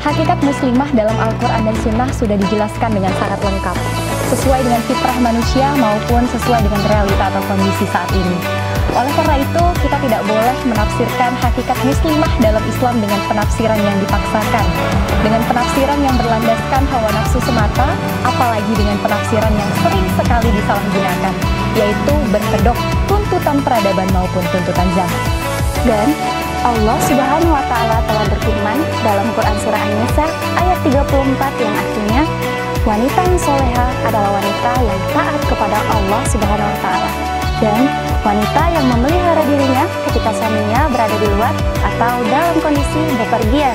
Hakikat muslimah dalam Al-Quran dan Sunnah sudah dijelaskan dengan sangat lengkap, sesuai dengan fitrah manusia maupun sesuai dengan realita atau kondisi saat ini. Oleh karena itu, kita tidak boleh menafsirkan hakikat muslimah dalam Islam dengan penafsiran yang dipaksakan, dengan penafsiran yang berlandaskan hawa nafsu semata, apalagi dengan penafsiran yang sering sekali disalahgunakan, yaitu berkedok tuntutan peradaban maupun tuntutan zaman. Dan Allah Subhanahu wa Ta'ala telah berfirman dalam Quran Surah An-Nisa ayat 34 yang artinya, wanita yang soleha adalah wanita yang taat kepada Allah Subhanahu wa Ta'ala, dan wanita yang memelihara dirinya ketika suaminya berada di luar atau dalam kondisi bepergian.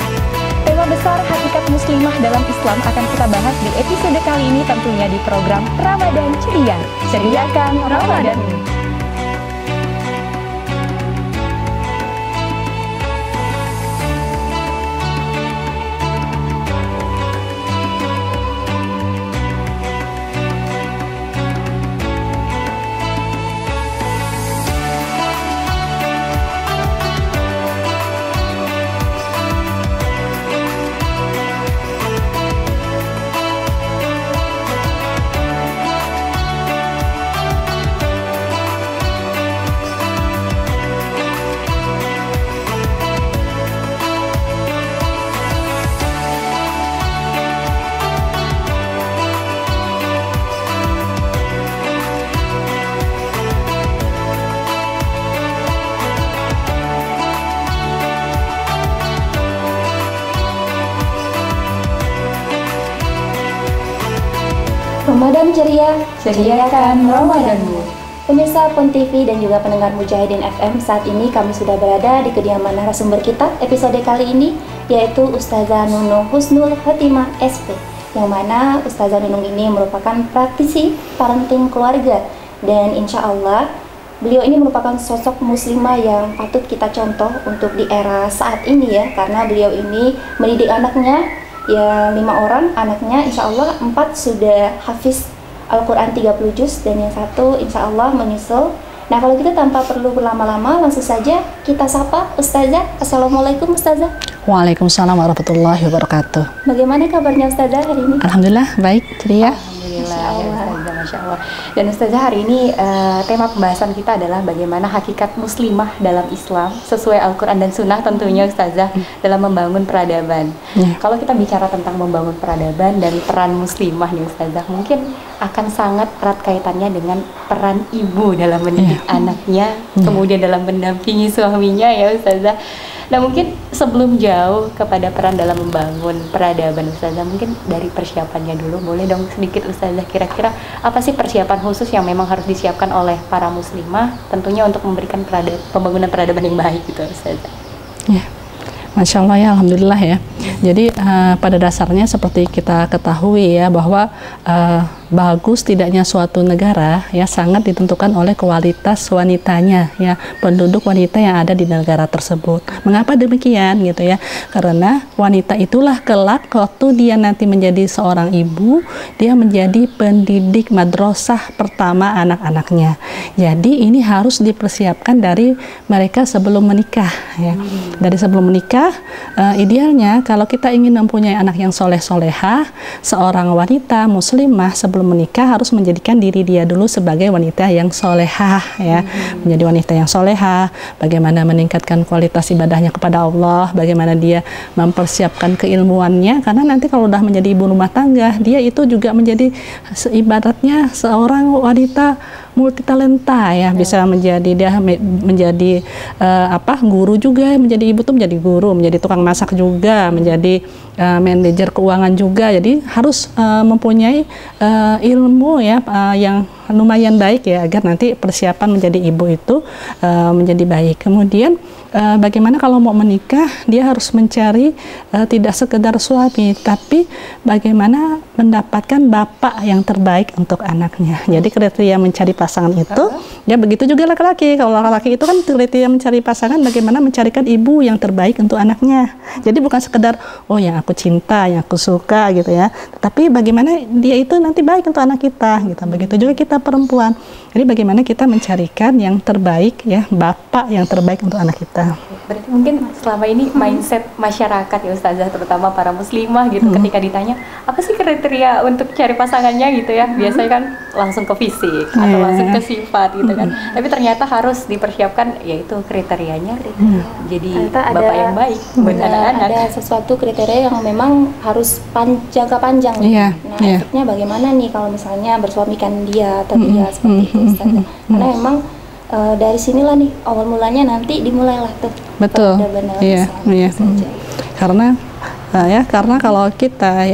Tema besar hakikat muslimah dalam Islam akan kita bahas di episode kali ini, tentunya di program Ramadan Ceria. Ceriakan Ramadanmu. Ramadan ceria, Ceriakan Ramadanmu. pemirsa Pon TV dan juga pendengar Mujahidin FM, saat ini kami sudah berada di kediaman narasumber kita episode kali ini, yaitu Ustazah Nunung Husnul Khotimah SP, yang mana Ustazah Nunung ini merupakan praktisi parenting keluarga, dan insya Allah beliau ini merupakan sosok muslimah yang patut kita contoh untuk di era saat ini ya, karena beliau ini mendidik anaknya ya 5 orang, anaknya insya Allah 4 sudah hafiz Al-Quran 30 juz dan yang 1 insya Allah menyusul. Nah, kalau kita tanpa perlu berlama-lama, langsung saja kita sapa Ustazah. Assalamualaikum Ustazah. Waalaikumsalam warahmatullahi wabarakatuh. Bagaimana kabarnya Ustazah hari ini? Alhamdulillah baik, ceria. Alhamdulillah, ya Ustazah, Masya Allah. Dan Ustazah, hari ini tema pembahasan kita adalah bagaimana hakikat muslimah dalam Islam sesuai Al-Quran dan Sunnah tentunya Ustazah dalam membangun peradaban. Kalau kita bicara tentang membangun peradaban dan peran muslimah nih Ustazah, mungkin akan sangat erat kaitannya dengan peran ibu dalam mendidik anaknya, kemudian dalam mendampingi suaminya ya Ustazah. Nah, mungkin sebelum jauh kepada peran dalam membangun peradaban Ustazah, mungkin dari persiapannya dulu boleh dong sedikit Ustazah, kira-kira apa sih persiapan khusus yang memang harus disiapkan oleh para muslimah tentunya untuk memberikan pembangunan peradaban yang baik gitu Ustazah. Ya, Masya Allah ya, Alhamdulillah ya. Jadi pada dasarnya seperti kita ketahui ya, bahwa bagus tidaknya suatu negara ya sangat ditentukan oleh kualitas wanitanya ya, penduduk wanita yang ada di negara tersebut. Mengapa demikian gitu ya? Karena wanita itulah kelak waktu dia nanti menjadi seorang ibu, dia menjadi pendidik madrasah pertama anak-anaknya. Jadi ini harus dipersiapkan dari mereka sebelum menikah ya. Dari sebelum menikah, idealnya kalau kita ingin mempunyai anak yang soleh-solehah, seorang wanita muslimah sebelum menikah harus menjadikan diri dia dulu sebagai wanita yang solehah ya, menjadi wanita yang solehah, bagaimana meningkatkan kualitas ibadahnya kepada Allah, bagaimana dia mempersiapkan keilmuannya, karena nanti kalau udah menjadi ibu rumah tangga, dia itu juga menjadi ibaratnya seorang wanita multitalenta ya, bisa menjadi dia menjadi guru juga, menjadi ibu tuh menjadi guru, menjadi tukang masak juga, menjadi manajer keuangan juga. Jadi harus mempunyai ilmu ya yang lumayan baik ya, agar nanti persiapan menjadi ibu itu menjadi baik. Kemudian bagaimana kalau mau menikah, dia harus mencari tidak sekedar suami, tapi bagaimana mendapatkan bapak yang terbaik untuk anaknya. Jadi kriteria mencari pasangan itu ya begitu juga laki-laki. Kalau laki-laki itu kan kriteria mencari pasangan bagaimana mencarikan ibu yang terbaik untuk anaknya. Jadi bukan sekedar oh yang aku cinta, yang aku suka gitu ya, tapi bagaimana dia itu nanti baik untuk anak kita gitu. Begitu juga kita perempuan. Jadi bagaimana kita mencarikan yang terbaik ya, bapak yang terbaik untuk anak kita. Iya. Berarti mungkin selama ini mindset masyarakat ya Ustazah, terutama para muslimah gitu, ketika ditanya apa sih kriteria untuk cari pasangannya gitu ya, biasanya kan langsung ke fisik atau langsung ke sifat gitu kan. Tapi ternyata harus dipersiapkan yaitu kriterianya jadi bapak yang baik buat anak-anak. Ada sesuatu kriteria yang memang harus jangka panjang. Nah, efeknya bagaimana nih kalau misalnya bersuamikan dia atau dia seperti itu Ustazah? Karena memang dari sinilah nih awal mulanya nanti dimulailah tuh. Betul. Iya. Karena karena kalau kita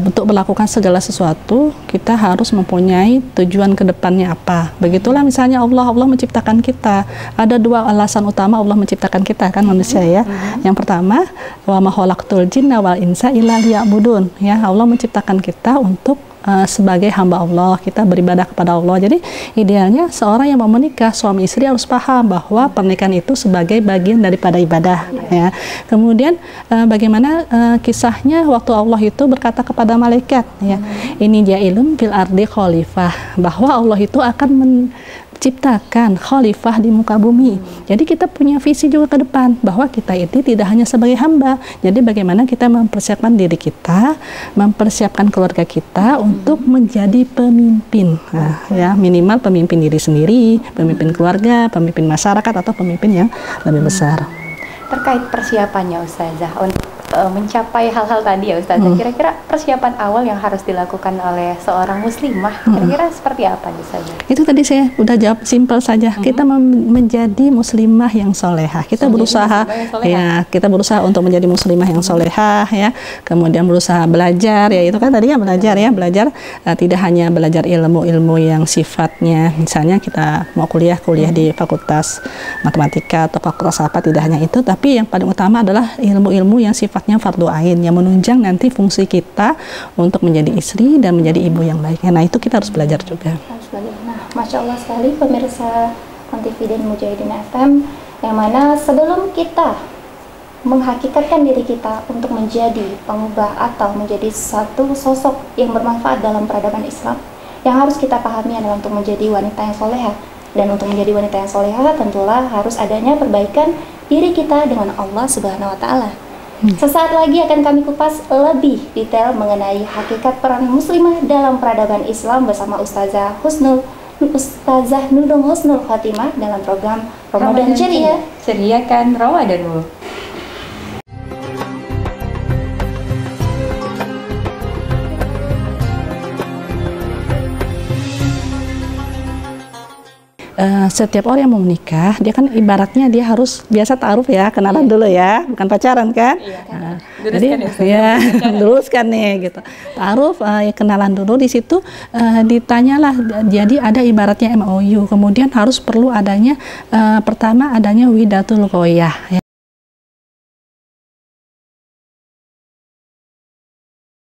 untuk melakukan segala sesuatu kita harus mempunyai tujuan ke depannya apa. Begitulah misalnya Allah menciptakan kita. Ada dua alasan utama Allah menciptakan kita kan manusia ya. Yang pertama, wa ma khalaqtul jinna wal insa illa liya'budun. Ya, Allah menciptakan kita untuk sebagai hamba Allah, kita beribadah kepada Allah. Jadi idealnya seorang yang mau menikah, suami istri harus paham bahwa pernikahan itu sebagai bagian daripada ibadah ya. Kemudian bagaimana kisahnya waktu Allah itu berkata kepada malaikat ya, ini ja'ilun fil ardi khalifah, bahwa Allah itu akan menciptakan khalifah di muka bumi. Jadi kita punya visi juga ke depan bahwa kita itu tidak hanya sebagai hamba. Jadi bagaimana kita mempersiapkan diri kita, mempersiapkan keluarga kita untuk menjadi pemimpin. Nah, ya minimal pemimpin diri sendiri, pemimpin keluarga, pemimpin masyarakat atau pemimpin yang lebih besar. Terkait persiapannya Ustazah untuk mencapai hal-hal tadi ya Ustazah, kira-kira persiapan awal yang harus dilakukan oleh seorang muslimah kira-kira seperti apa Ustazah? Itu tadi saya udah jawab simpel saja. Kita menjadi muslimah yang solehah. Kita berusaha kita berusaha untuk menjadi muslimah yang solehah ya. Kemudian berusaha belajar ya, itu kan tadi ya belajar tidak hanya belajar ilmu-ilmu yang sifatnya misalnya kita mau kuliah di fakultas matematika atau fakultas apa, tidak hanya itu, tapi yang paling utama adalah ilmu-ilmu yang sifatnya fardu ain yang menunjang nanti fungsi kita untuk menjadi istri dan menjadi ibu yang baik. Nah itu kita harus belajar juga. Nah, Masya Allah sekali pemirsa TV dan Mujahidin FM, yang mana sebelum kita menghakikatkan diri kita untuk menjadi pengubah atau menjadi satu sosok yang bermanfaat dalam peradaban Islam, yang harus kita pahami adalah untuk menjadi wanita yang soleha. Dan untuk menjadi wanita yang soleha tentulah harus adanya perbaikan diri kita dengan Allah Subhanahu wa Ta'ala. Sesaat lagi akan kami kupas lebih detail mengenai hakikat peran muslimah dalam peradaban Islam bersama Ustazah Nunung Husnul Khotimah dalam program Ramadan Ceria. Ceriakan Ramadanmu. Setiap orang yang mau menikah, dia kan ibaratnya dia harus biasa ta'aruf ya, kenalan dulu ya, bukan pacaran kan? Jadi luruskan nih gitu. Ta'aruf, kenalan dulu, di situ ditanyalah. Jadi ada ibaratnya MOU, kemudian harus perlu adanya pertama adanya widatul ghoyah ya.